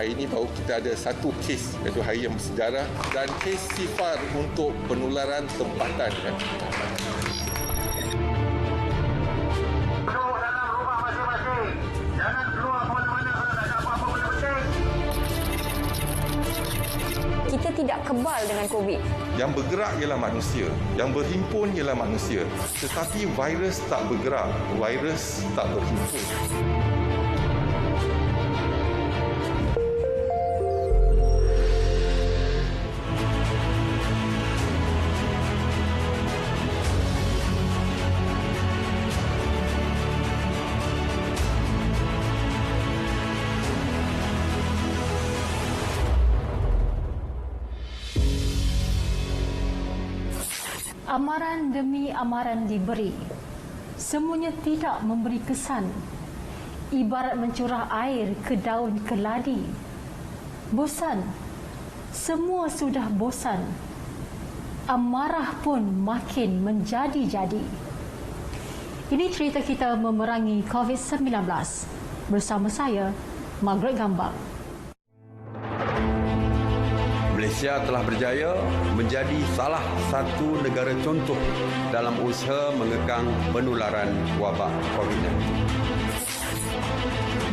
hari ini baru kita ada satu kes, iaitu hari yang bersejarah, dan kes sifar untuk penularan tempatan. Kita tidak kebal dengan COVID. Yang bergerak ialah manusia, yang berhimpun ialah manusia. Tetapi virus tak bergerak, virus tak berhimpun. Amaran demi amaran diberi. Semuanya tidak memberi kesan. Ibarat mencurah air ke daun keladi. Bosan. Semua sudah bosan. Amarah pun makin menjadi-jadi. Ini cerita kita memerangi COVID-19. Bersama saya, Margaret Gambang. Malaysia telah berjaya menjadi salah satu negara contoh dalam usaha mengekang penularan wabak COVID-19.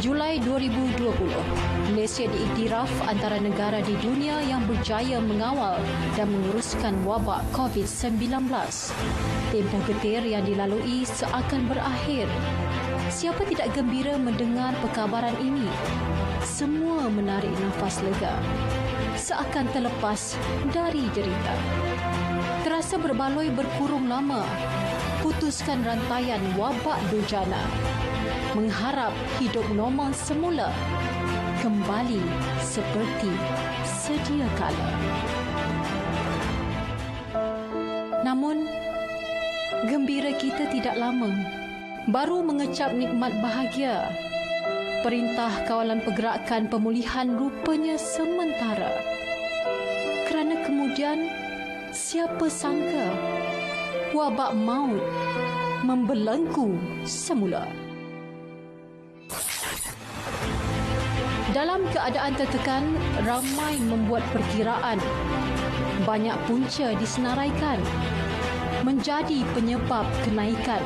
Julai 2020, Malaysia diiktiraf antara negara di dunia yang berjaya mengawal dan menguruskan wabak COVID-19. Tempoh getir yang dilalui seakan berakhir. Siapa tidak gembira mendengar perkabaran ini? Semua menarik nafas lega. Seakan terlepas dari derita. Terasa berbaloi berkurung lama. Putuskan rantaian wabak durjana. Mengharap hidup normal semula. Kembali seperti sedia kala. Namun, gembira kita tidak lama. Baru mengecap nikmat bahagia. Perintah Kawalan Pergerakan Pemulihan rupanya sementara. Kerana kemudian, siapa sangka wabak maut membelenggu semula. Dalam keadaan tertekan, ramai membuat perkiraan. Banyak punca disenaraikan. Menjadi penyebab kenaikan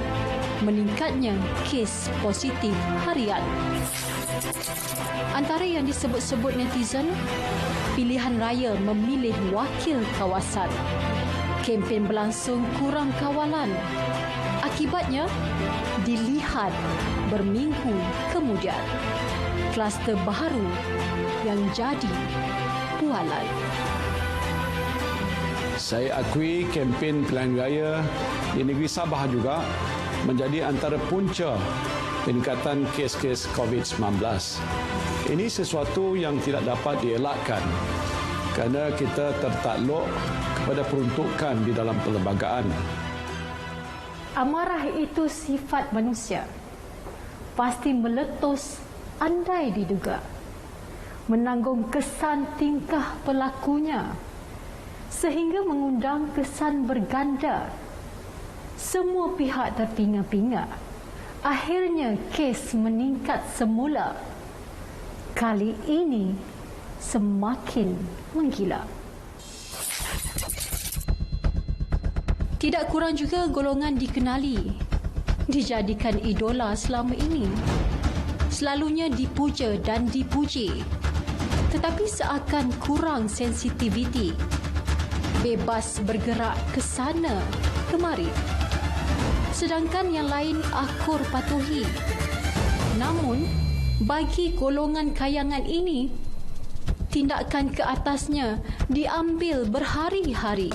meningkatnya kes positif harian. Antara yang disebut-sebut netizen, pilihan raya memilih wakil kawasan. Kempen berlangsung kurang kawalan. Akibatnya, dilihat berminggu kemudian. Kluster baru yang jadi bualan. Saya akui kempen pilihan raya di negeri Sabah juga menjadi antara punca peningkatan kes-kes COVID-19. Ini sesuatu yang tidak dapat dielakkan kerana kita tertakluk kepada peruntukan di dalam perlembagaan. Amarah itu sifat manusia. Pasti meletus andai diduga. Menanggung kesan tingkah pelakunya sehingga mengundang kesan berganda. Semua pihak terpinga-pinga. Akhirnya kes meningkat semula. Kali ini semakin menggila. Tidak kurang juga golongan dikenali, dijadikan idola selama ini. Selalunya dipuja dan dipuji. Tetapi seakan kurang sensitiviti. Bebas bergerak ke sana kemari. Sedangkan yang lain akur patuhi. Namun, bagi golongan kayangan ini, tindakan ke atasnya diambil berhari-hari.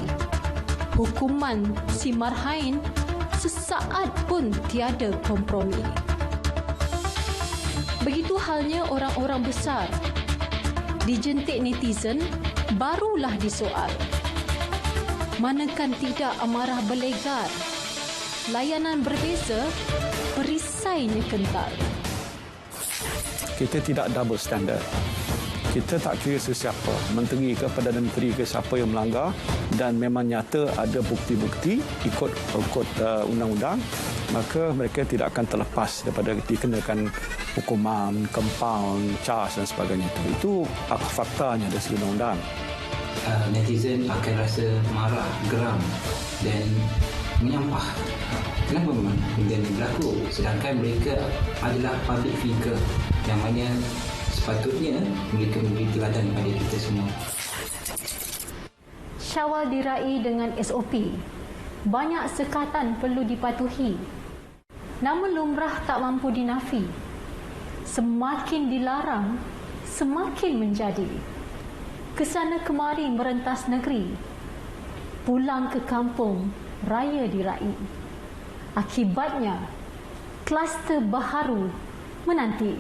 Hukuman si marhain sesaat pun tiada kompromi. Begitu halnya orang-orang besar. Dijentik netizen, barulah disoal. Manakan tidak amarah berlegar. Layanan berbeza, perisainya kental. Kita tidak double standard. Kita tak kira sesiapa, menteri ke Perdana Menteri ke siapa yang melanggar dan memang nyata ada bukti-bukti ikut undang-undang, maka mereka tidak akan terlepas daripada dikenakan hukuman, compound, charge dan sebagainya. Itu faktanya dari segi undang-undang. Netizen akan rasa marah, geram dan menyampah. Kenapa benda ini berlaku? Sedangkan mereka adalah public figure yang mana sepatutnya mereka memberi teladan kepada kita semua. Syawal diraih dengan SOP. Banyak sekatan perlu dipatuhi. Namun lumrah tak mampu dinafi. Semakin dilarang, semakin menjadi. Kesana kemari merentas negeri. Pulang ke kampung, raya diraih. Akibatnya, kluster baharu menanti.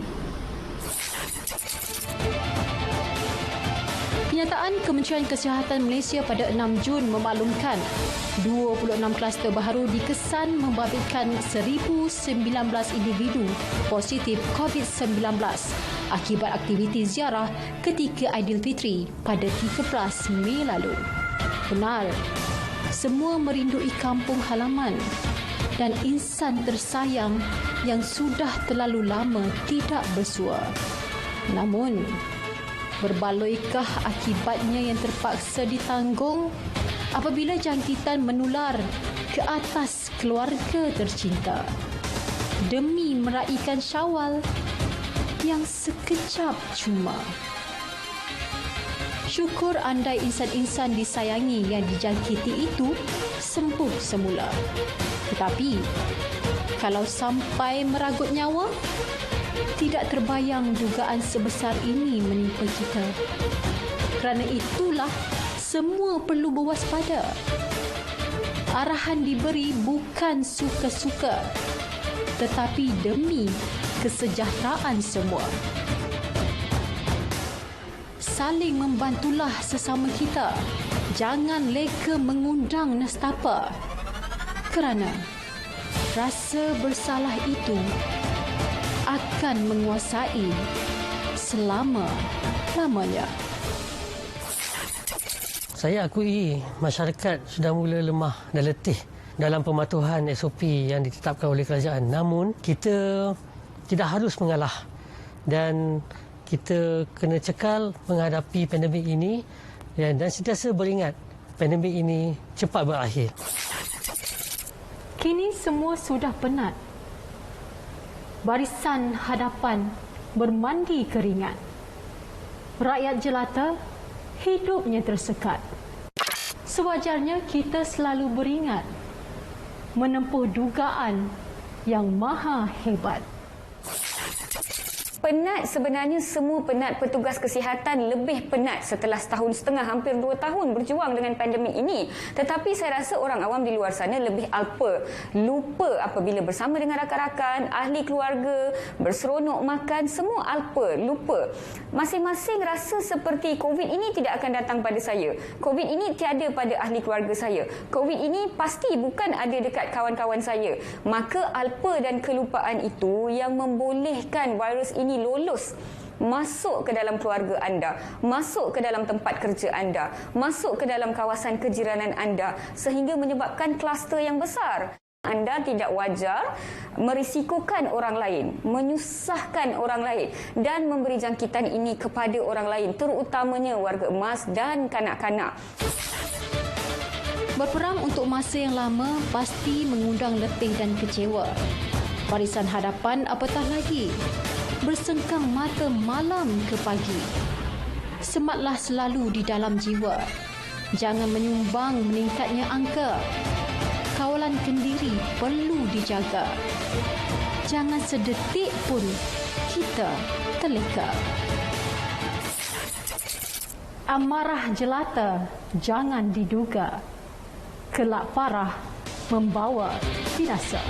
Kenyataan Kementerian Kesihatan Malaysia pada 6 Jun memaklumkan 26 kluster baharu dikesan membabitkan 1,019 individu positif COVID-19 akibat aktiviti ziarah ketika Aidilfitri pada 13 Mei lalu. Benar, semua merindui kampung halaman dan insan tersayang yang sudah terlalu lama tidak bersua. Namun, berbaloikah akibatnya yang terpaksa ditanggung apabila jangkitan menular ke atas keluarga tercinta demi meraihkan Syawal yang sekejap cuma. Syukur andai insan-insan disayangi yang dijangkiti itu sembuh semula. Tetapi, kalau sampai meragut nyawa, tidak terbayang dugaan sebesar ini menimpa kita. Kerana itulah semua perlu berwaspada. Arahan diberi bukan suka-suka, tetapi demi kesejahteraan semua. Saling membantulah sesama kita. Jangan leka mengundang nestapa. Kerana rasa bersalah itu akan menguasai selama-lamanya. Saya akui masyarakat sudah mula lemah dan letih dalam pematuhan SOP yang ditetapkan oleh kerajaan. Namun, kita tidak harus mengalah dan kita kena cekal menghadapi pandemik ini dan sentiasa beringat pandemik ini cepat berakhir. Kini semua sudah penat. Barisan hadapan bermandi keringat. Rakyat jelata hidupnya tersekat. Sewajarnya kita selalu beringat menempuh dugaan yang maha hebat. Penat sebenarnya semua penat. Petugas kesihatan lebih penat setelah setahun setengah, hampir 2 tahun berjuang dengan pandemik ini. Tetapi saya rasa orang awam di luar sana lebih alpa, lupa apabila bersama dengan rakan-rakan, ahli keluarga, berseronok makan, semua alpa, lupa. Masing-masing rasa seperti COVID ini tidak akan datang pada saya. COVID ini tiada pada ahli keluarga saya. COVID ini pasti bukan ada dekat kawan-kawan saya. Maka alpa dan kelupaan itu yang membolehkan virus ini lolos masuk ke dalam keluarga anda, masuk ke dalam tempat kerja anda, masuk ke dalam kawasan kejiranan anda sehingga menyebabkan kluster yang besar. Anda tidak wajar merisikokan orang lain, menyusahkan orang lain dan memberi jangkitan ini kepada orang lain, terutamanya warga emas dan kanak-kanak. Berperang untuk masa yang lama pasti mengundang letih dan kecewa. Barisan hadapan apatah lagi. Bersengkang mata malam ke pagi. Sematlah selalu di dalam jiwa. Jangan menyumbang meningkatnya angka. Kawalan kendiri perlu dijaga. Jangan sedetik pun kita terleka. Amarah jelata jangan diduga. Kelak parah membawa binasa.